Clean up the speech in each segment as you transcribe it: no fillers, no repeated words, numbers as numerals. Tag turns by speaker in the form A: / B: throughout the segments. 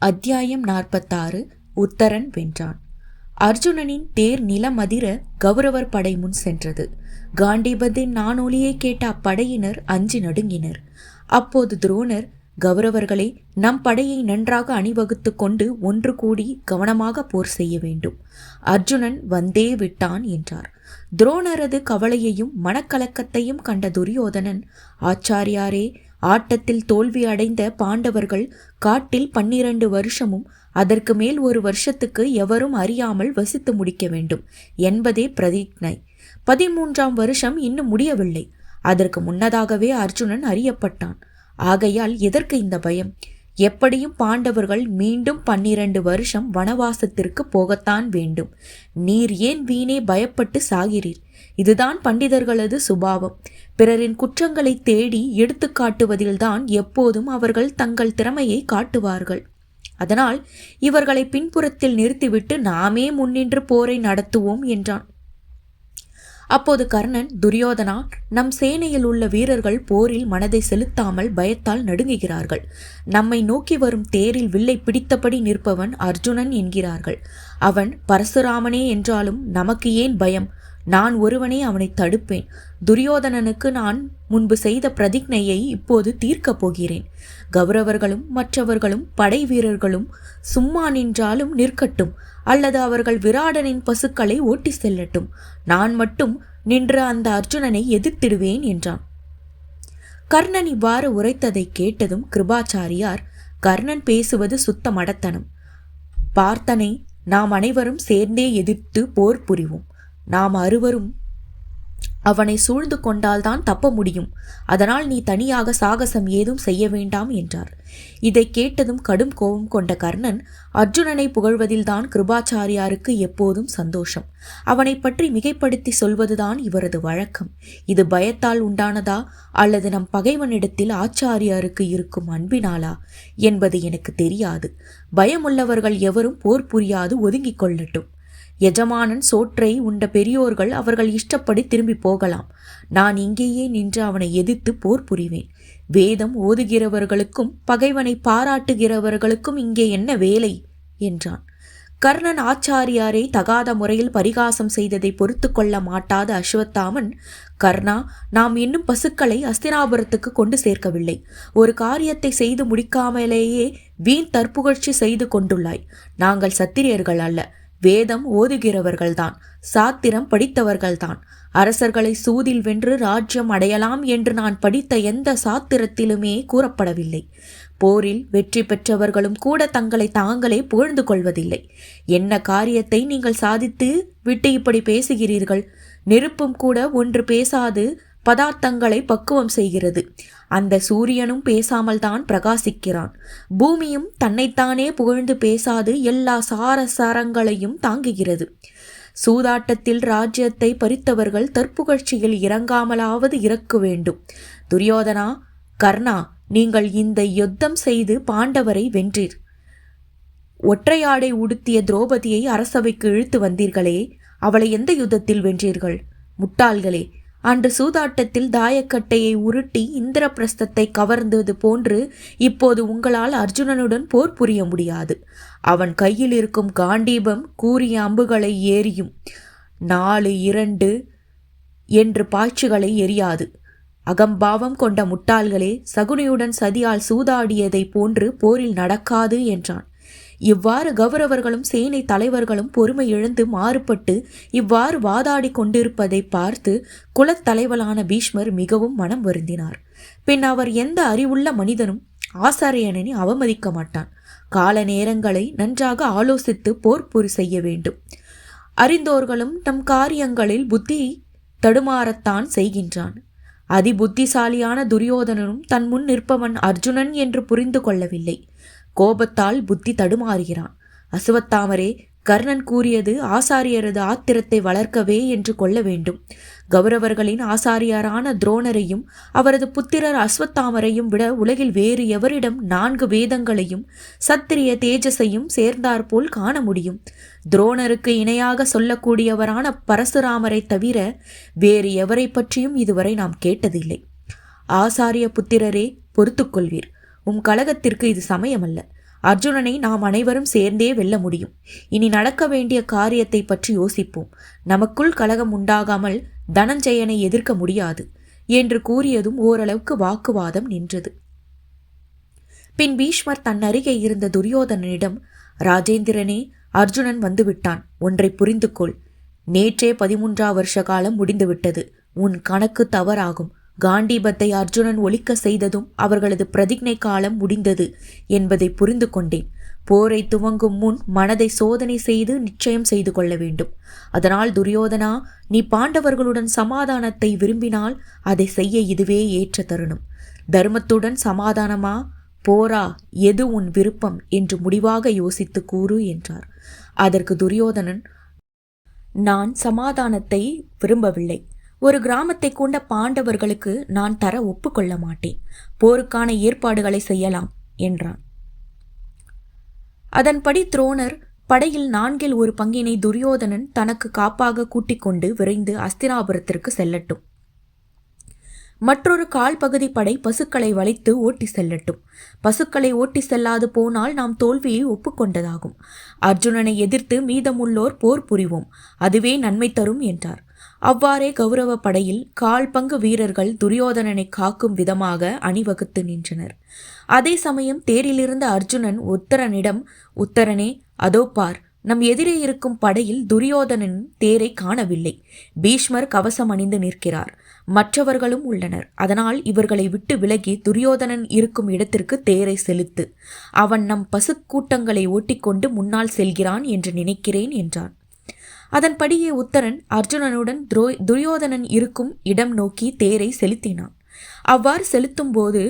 A: அத்தியாயம் 46. உத்தரன் வென்றான். அர்ஜுனனின் தேர் நிலமதிர கௌரவர் படை முன் சென்றது. காண்டீபத்தின் நானொலியை கேட்ட அப்படையினர் அஞ்சி நடுங்கினர். அப்போது துரோணர், கௌரவர்களே, நம் படையை நன்றாக அணிவகுத்து கொண்டு ஒன்று கூடி கவனமாக போர் செய்ய வேண்டும். அர்ஜுனன் வந்தே விட்டான் என்றார். துரோணரது கவலையையும் மனக்கலக்கத்தையும் கண்ட துரியோதனன், ஆச்சாரியாரே, ஆட்டத்தில் தோல்வி அடைந்த பாண்டவர்கள் காட்டில் 12 வருஷமும் அதற்கு மேல் 1 வருஷத்துக்கு எவரும் அறியாமல் வசித்து முடிக்க வேண்டும் என்பதே பிரதிஜ்ஞை. 13ஆம் வருஷம் இன்னும் முடியவில்லை. அதற்கு முன்னதாகவே அர்ஜுனன் அறியப்பட்டான். ஆகையால் எதற்கு இந்த பயம்? எப்படியும் பாண்டவர்கள் மீண்டும் 12 வருஷம் வனவாசத்திற்கு போகத்தான் வேண்டும். நீர் ஏன் வீணே பயப்பட்டு சாகிறீர்? இதுதான் பண்டிதர்களது சுபாவம். பிறரின் குற்றங்களை தேடி எடுத்து காட்டுவதில்தான் எப்போதும் அவர்கள் தங்கள் திறமையை காட்டுவார்கள். அதனால் இவர்களை பின்புறத்தில் நிறுத்திவிட்டு நாமே முன்னின்று போரை நடத்துவோம் என்றான். அப்போது கர்ணன், துரியோதனா, நம் சேனையில் உள்ள வீரர்கள் போரில் மனதை செலுத்தாமல் பயத்தால் நடுங்குகிறார்கள். நம்மை நோக்கி வரும் தேரில் வில்லை பிடித்தபடி நிற்பவன் அர்ஜுனன் என்கிறார்கள். அவன் பரசுராமனே என்றாலும் நமக்கு ஏன் பயம்? நான் ஒருவனே அவனை தடுப்பேன். துரியோதனனுக்கு நான் முன்பு செய்த பிரதிஜ்ஞையை இப்போது தீர்க்கப் போகிறேன். கௌரவர்களும் மற்றவர்களும் படை வீரர்களும் சும்மா நின்றாலும் நிற்கட்டும், அல்லது அவர்கள் விராடனின் பசுக்களை ஓட்டி செல்லட்டும். நான் மட்டும் நின்று அந்த அர்ஜுனனை எதிர்த்திடுவேன் என்றான். கர்ணன் இவ்வாறு உரைத்ததை கேட்டதும் கிருபாச்சாரியார், கர்ணன் பேசுவது சுத்த மடத்தனம். பார்த்தனை நாம் அனைவரும் சேர்ந்தே எதிர்த்து போர் புரிவோம். நாம் அறுவரும் அவனை சூழ்ந்து கொண்டால்தான் தப்ப முடியும். அதனால் நீ தனியாக சாகசம் ஏதும் செய்ய வேண்டாம் என்றார். இதை கேட்டதும் கடும் கோபம் கொண்ட கர்ணன், அர்ஜுனனை புகழ்வதில்தான் கிருபாச்சாரியாருக்கு எப்போதும் சந்தோஷம். அவனை பற்றி மிகைப்படுத்தி சொல்வதுதான் இவரது வழக்கம். இது பயத்தால் உண்டானதா அல்லது நம் பகைவனிடத்தில் ஆச்சாரியாருக்கு இருக்கும் அன்பினாலா என்பது எனக்கு தெரியாது. பயமுள்ளவர்கள் எவரும் போர் புரியாது ஒதுங்கிக் கொள்ளட்டும். எஜமானன் சோற்றை உண்ட பெரியோர்கள் அவர்கள் இஷ்டப்படி திரும்பி போகலாம். நான் இங்கேயே நின்று அவனை எதிர்த்து போர் புரிவேன். வேதம் ஓதுகிறவர்களுக்கும் பகைவனை பாராட்டுகிறவர்களுக்கும் இங்கே என்ன வேலை என்றான். கர்ணன் ஆச்சாரியாரை தகாத முறையில் பரிகாசம் செய்ததை பொறுத்து கொள்ள மாட்டாத அஸ்வத்தாமன், கர்ணா, நாம் இன்னும் பசுக்களை அஸ்தினாபுரத்துக்கு கொண்டு சேர்க்கவில்லை. ஒரு காரியத்தை செய்து முடிக்காமலேயே வீண் தற்புகழ்ச்சி செய்து கொண்டுள்ளாய். நாங்கள் சத்திரியர்கள் அல்ல, வேதம் ஓதுகிறவர்கள்தான், சாத்திரம் படித்தவர்கள்தான். அரசர்களை சூதில் வென்று ராஜ்யம் அடையலாம் என்று நான் படித்த எந்த சாத்திரத்திலுமே கூறப்படவில்லை. போரில் வெற்றி பெற்றவர்களும் கூட தங்களை தாங்களே புகழ்ந்து கொள்வதில்லை. என்ன காரியத்தை நீங்கள் சாதித்து விட்டு இப்படி பேசுகிறீர்கள்? நெருப்பும் கூட ஒன்று பேசாது பதார்த்தங்களை பக்குவம் செய்கிறது. அந்த சூரியனும் பேசாமல் தான் பிரகாசிக்கிறான். பூமியும் தன்னைத்தானே புகழ்ந்து பேசாது எல்லா சாரசாரங்களையும் தாங்குகிறது. சூதாட்டத்தில் ராஜ்யத்தை பறித்தவர்கள் தற்புகழ்ச்சியில் இறங்காமலாவது இறக்க வேண்டும். துரியோதனா, கர்ணா, நீங்கள் இந்த யுத்தம் செய்து பாண்டவரை வென்றீர். ஒற்றையாடை உடுத்திய திரௌபதியை அரசவைக்கு இழுத்து வந்தீர்களே, அவளை எந்த யுத்தத்தில் வென்றீர்கள்? முட்டாள்களே! அன்று சூதாட்டத்தில் தாயக்கட்டையை உருட்டி இந்திரபிரஸ்தத்தை கவர்ந்தது போன்று இப்போது உங்களால் அர்ஜுனனுடன் போர் புரிய முடியாது. அவன் கையில் இருக்கும் காண்டீபம் கூறிய அம்புகளை ஏறியும் 4, 2 என்று பாய்ச்சிகளை எரியாது. அகம்பாவம் கொண்ட முட்டாள்களே, சகுனியுடன் சதியால் சூதாடியதை போன்று போரில் நடக்காது என்றான். இவ்வாறு கௌரவர்களும் சேனை தலைவர்களும் பொறுமை இழந்து மாறுபட்டு இவ்வாறு வாதாடி கொண்டிருப்பதை பார்த்து குலத்தலைவலான பீஷ்மர் மிகவும் மனம் வருந்தினார். பின் அவர், எந்த அறிவுள்ள மனிதனும் ஆசாரியனை அவமதிக்க மாட்டான். கால நேரங்களை நன்றாக ஆலோசித்து போர் புரி செய்ய வேண்டும். அறிந்தோர்களும் நம் காரியங்களில் புத்தி தடுமாறத்தான் செய்கின்றான். அதிபுத்திசாலியான துரியோதனனும் தன் முன் நிற்பவன் அர்ஜுனன் என்று புரிந்து கொள்ளவில்லை. கோபத்தால் புத்தி தடுமாறுகிறான். அசுவத்தாமரே, கர்ணன் கூறியது ஆசாரியரது ஆத்திரத்தை வளர்க்கவே என்று கொள்ள வேண்டும். கௌரவர்களின் ஆசாரியரான துரோணரையும் அவரது புத்திரர் அஸ்வத்தாமரையும் விட உலகில் வேறு எவரிடம் 4 வேதங்களையும் சத்திரிய தேஜஸையும் சேர்ந்தாற்போல் காண முடியும்? துரோணருக்கு இணையாக சொல்லக்கூடியவரான பரசுராமரை தவிர வேறு எவரை பற்றியும் இதுவரை நாம் கேட்டதில்லை. ஆசாரிய புத்திரரே, பொறுத்துக்கொள்வீர். கழகத்திற்கு இது சமயமல்ல. அர்ஜுனனை நாம் அனைவரும் சேர்ந்தே வெல்ல முடியும். இனி நடக்க வேண்டிய காரியத்தை பற்றி யோசிப்போம். நமக்குள் கலகம் உண்டாகாமல் தனஞ்சயனை எதிர்க்க முடியாது என்று கூறியதும் ஓரளவுக்கு வாக்குவாதம் நின்றது. பின் பீஷ்மர் தன் அருகே இருந்த துரியோதனனிடம், ராஜேந்திரனே, அர்ஜுனன் வந்துவிட்டான். ஒன்றை புரிந்து கொள். நேற்றே 13 வருஷ காலம் முடிந்துவிட்டது. உன் கணக்கு தவறாகும். காண்டீபத்தை அர்ஜுனன் ஒழிக்க செய்ததும் அவர்களது பிரதிஜ்ஞை காலம் முடிந்தது என்பதை புரிந்து கொண்டேன். போரை துவங்கும் முன் மனதை சோதனை செய்து நிச்சயம் செய்து கொள்ள வேண்டும். அதனால் துரியோதனா, நீ பாண்டவர்களுடன் சமாதானத்தை விரும்பினால் அதை செய்ய இதுவே ஏற்ற தருணம். தர்மத்துடன் சமாதானமா, போரா, எது உன் விருப்பம் என்று முடிவாக யோசித்து கூறு என்றார். அதற்கு துரியோதனன், நான் சமாதானத்தை விரும்பவில்லை. ஒரு கிராமத்தை கொண்ட பாண்டவர்களுக்கு நான் தர ஒப்புக்கொள்ள மாட்டேன். போருக்கான ஏற்பாடுகளை செய்யலாம் என்றான். அதன்படி துரோணர் படையில் 1/4 பங்கினை துரியோதனன் தனக்கு காப்பாக கூட்டிக் கொண்டு விரைந்து அஸ்தினாபுரத்திற்கு செல்லட்டும். மற்றொரு 1/4 பகுதி படை பசுக்களை வளைத்து ஓட்டி செல்லட்டும். பசுக்களை ஓட்டி செல்லாது போனால் நாம் தோல்வியை ஒப்புக்கொண்டதாகும். அர்ஜுனனை எதிர்த்து மீதமுள்ளோர் போர் புரிவோம். அதுவே நன்மை தரும் என்றார். அவ்வாறே கௌரவ படையில் 1/4 பங்கு வீரர்கள் துரியோதனனை காக்கும் விதமாக அணிவகுத்து நின்றனர். அதே சமயம் தேரிலிருந்த அர்ஜுனன் உத்தரனிடம், உத்தரனே, அதோ பார், நம் எதிரே இருக்கும் படையில் துரியோதனன் தேரை காணவில்லை. பீஷ்மர் கவசம் அணிந்து நிற்கிறார். மற்றவர்களும் உள்ளனர். அதனால் இவர்களை விட்டு விலகி துரியோதனன் இருக்கும் இடத்திற்கு தேரை செலுத்து. அவன் நம் பசுக்கூட்டங்களை ஓட்டிக்கொண்டு முன்னால் செல்கிறான் என்று நினைக்கிறேன் என்றான். அதன்படியே உத்தரன் அர்ஜுனனுடன் துரியோதனன் இருக்கும் இடம் நோக்கி தேரை செலுத்தினான். அவ்வாறு செலுத்தும் போது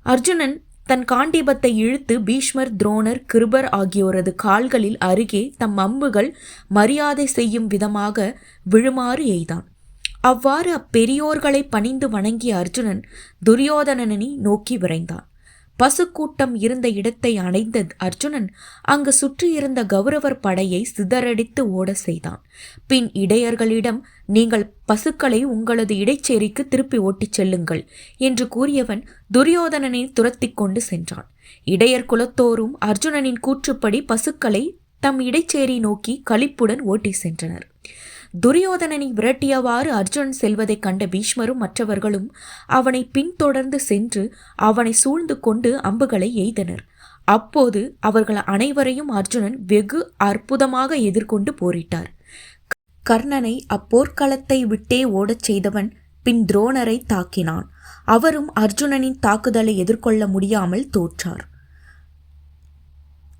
A: அர்ஜுனன் தன் காண்டீபத்தை இழுத்து பீஷ்மர், துரோணர், கிருபர் ஆகியோரது கால்களில் அருகே தம் அம்புகள் மரியாதை செய்யும் விதமாக விழுமாறு எய்தான். அவ்வாறு அப்பெரியோர்களை பணிந்து வணங்கிய அர்ஜுனன் துரியோதனனை நோக்கி விரைந்தான். பசுக்கூட்டம் இருந்த இடத்தை அடைந்த அர்ஜுனன் அங்கு சுற்றியிருந்த கௌரவர் படையை சிதறடித்து ஓட செய்தான். பின் இடையர்களிடம், நீங்கள் பசுக்களை உங்களது இடைச்சேரிக்கு திருப்பி ஓட்டிச் செல்லுங்கள் என்று கூறியவன் துரியோதனனை துரத்தி கொண்டு சென்றான். இடையர் குலத்தோரும் அர்ஜுனனின் கூற்றுப்படி பசுக்களை தம் இடைச்சேரி நோக்கி களிப்புடன் ஓட்டி சென்றனர். துரியோதனனை விரட்டியவாறு அர்ஜுனன் செல்வதைக் கண்ட பீஷ்மரும் மற்றவர்களும் அவனை பின்தொடர்ந்து சென்று அவனை சூழ்ந்து கொண்டு அம்புகளை எய்தனர். அப்போது அவர்கள் அனைவரையும் அர்ஜுனன் வெகு அற்புதமாக எதிர்கொண்டு போரிட்டார். கர்ணனை அப்போர்க்களத்தை விட்டே ஓடச் செய்தவன் பின் துரோணரை தாக்கினான். அவரும் அர்ஜுனனின் தாக்குதலை எதிர்கொள்ள முடியாமல் தோற்றார்.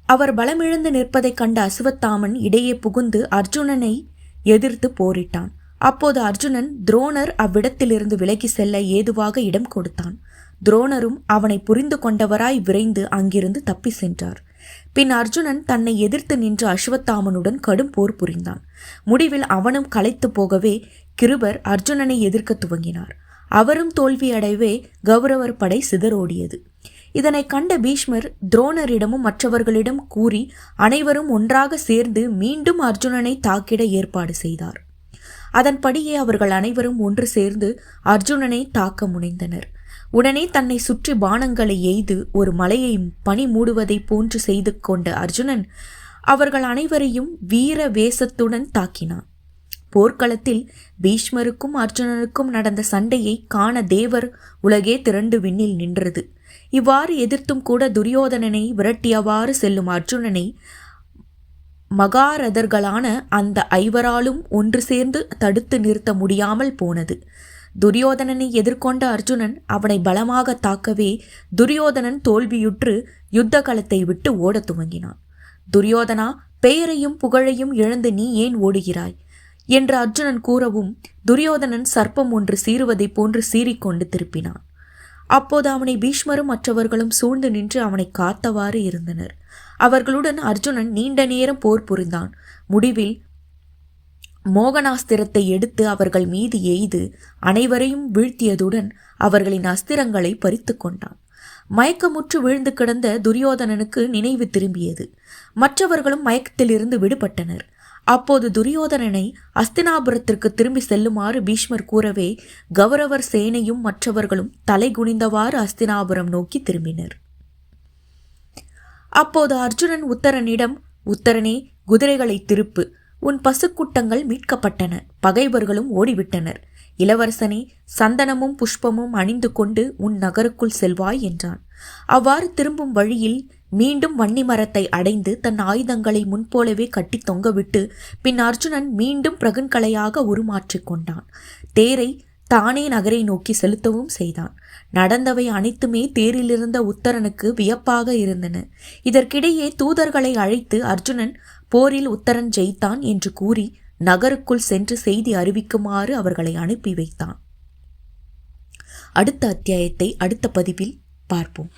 A: அவர் பலமிழந்து நிற்பதைக் கண்ட அசுவத்தாமன் இடையே புகுந்து அர்ஜுனனை எதிர்த்து போரிட்டான். அப்போது அர்ஜுனன் துரோணர் அவ்விடத்திலிருந்து விலகி செல்ல ஏதுவாக இடம் கொடுத்தான். துரோணரும் அவனை புரிந்து கொண்டவராய் விரைந்து அங்கிருந்து தப்பி சென்றார். பின் அர்ஜுனன் தன்னை எதிர்த்து நின்ற அஸ்வத்தாமனுடன் கடும் போர் புரிந்தான். முடிவில் அவனும் களைத்து போகவே கிருபர் அர்ஜுனனை எதிர்க்க துவங்கினார். அவரும் தோல்வியடையவே கௌரவர் படை சிதறோடியது. இதனை கண்ட பீஷ்மர் துரோணரிடமும் மற்றவர்களிடம் கூறி அனைவரும் ஒன்றாக சேர்ந்து மீண்டும் அர்ஜுனனை தாக்கிட ஏற்பாடு செய்தார். அதன்படியே அவர்கள் அனைவரும் ஒன்று சேர்ந்து அர்ஜுனனை தாக்க முனைந்தனர். உடனே தன்னை சுற்றி பாணங்களை எய்து ஒரு மலையை பனி மூடுவதை போன்று செய்து கொண்ட அர்ஜுனன் அவர்கள் அனைவரையும் வீர வேசத்துடன் தாக்கினான். போர்க்களத்தில் பீஷ்மருக்கும் அர்ஜுனனுக்கும் நடந்த சண்டையை காண தேவர் உலகே திரண்டு விண்ணில் நின்றது. இவ்வாறு எதிர்த்தும் கூட துரியோதனனை விரட்டியவாறு செல்லும் அர்ஜுனனை மகாரதர்களான அந்த 5வராலும் ஒன்று சேர்ந்து தடுத்து நிறுத்த முடியாமல் போனது. துரியோதனனை எதிர்கொண்ட அர்ஜுனன் அவனை பலமாக தாக்கவே துரியோதனன் தோல்வியுற்று யுத்த களத்தை விட்டு ஓடத் துவங்கினான். துரியோதனா, பெயரையும் புகழையும் இழந்து நீ ஏன் ஓடுகிறாய் என்று அர்ஜுனன் கூறவும் துரியோதனன் சர்ப்பம் ஒன்று சீறுவதை போன்று சீறிக்கொண்டு திருப்பினான். அப்போது அவனை பீஷ்மரும் மற்றவர்களும் சூழ்ந்து நின்று அவனை காத்தவாறு இருந்தனர். அவர்களுடன் அர்ஜுனன் நீண்ட நேரம் போர் புரிந்தான். முடிவில் மோகனாஸ்திரத்தை எடுத்து அவர்கள் மீது எய்து அனைவரையும் வீழ்த்தியதுடன் அவர்களின் அஸ்திரங்களை பறித்து கொண்டான். மயக்கமுற்று விழுந்து கிடந்த துரியோதனனுக்கு நினைவு திரும்பியது. மற்றவர்களும் மயக்கத்திலிருந்து விடுபட்டனர். அப்போது துரியோதனனை அஸ்தினாபுரத்திற்கு திரும்பி செல்லுமாறு பீஷ்மர் கூறவே கௌரவர் சேனையும் மற்றவர்களும் தலை குனிந்தவாறு அஸ்தினாபுரம் நோக்கி திரும்பினர். அப்போது அர்ஜுனன் உத்தரனிடம், உத்தரனே, குதிரைகளை திருப்பு, உன் பசுக்கூட்டங்கள் மீட்கப்பட்டன, பகைவர்களும் ஓடிவிட்டனர். இளவரசனே, சந்தனமும் புஷ்பமும் அணிந்து கொண்டு உன் நகருக்குள் செல்வாய் என்றான். அவ்வாறு திரும்பும் வழியில் மீண்டும் வன்னி மரத்தை அடைந்து தன் ஆயுதங்களை முன்போலவே கட்டி தொங்கவிட்டு பின் அர்ஜுனன் மீண்டும் பிரகன்கலையாக உருமாற்றிக் கொண்டான். தேரை தானே நகரை நோக்கி செலுத்தவும் செய்தான். நடந்தவை அனைத்துமே தேரிலிருந்த உத்தரனுக்கு வியப்பாக இருந்தன. இதற்கிடையே தூதர்களை அழைத்து அர்ஜுனன் போரில் உத்தரன் ஜெயித்தான் என்று கூறி நகருக்குள் சென்று செய்தி அறிவிக்குமாறு அவர்களை அனுப்பி வைத்தான். அடுத்த அத்தியாயத்தை அடுத்த பதிவில் பார்ப்போம்.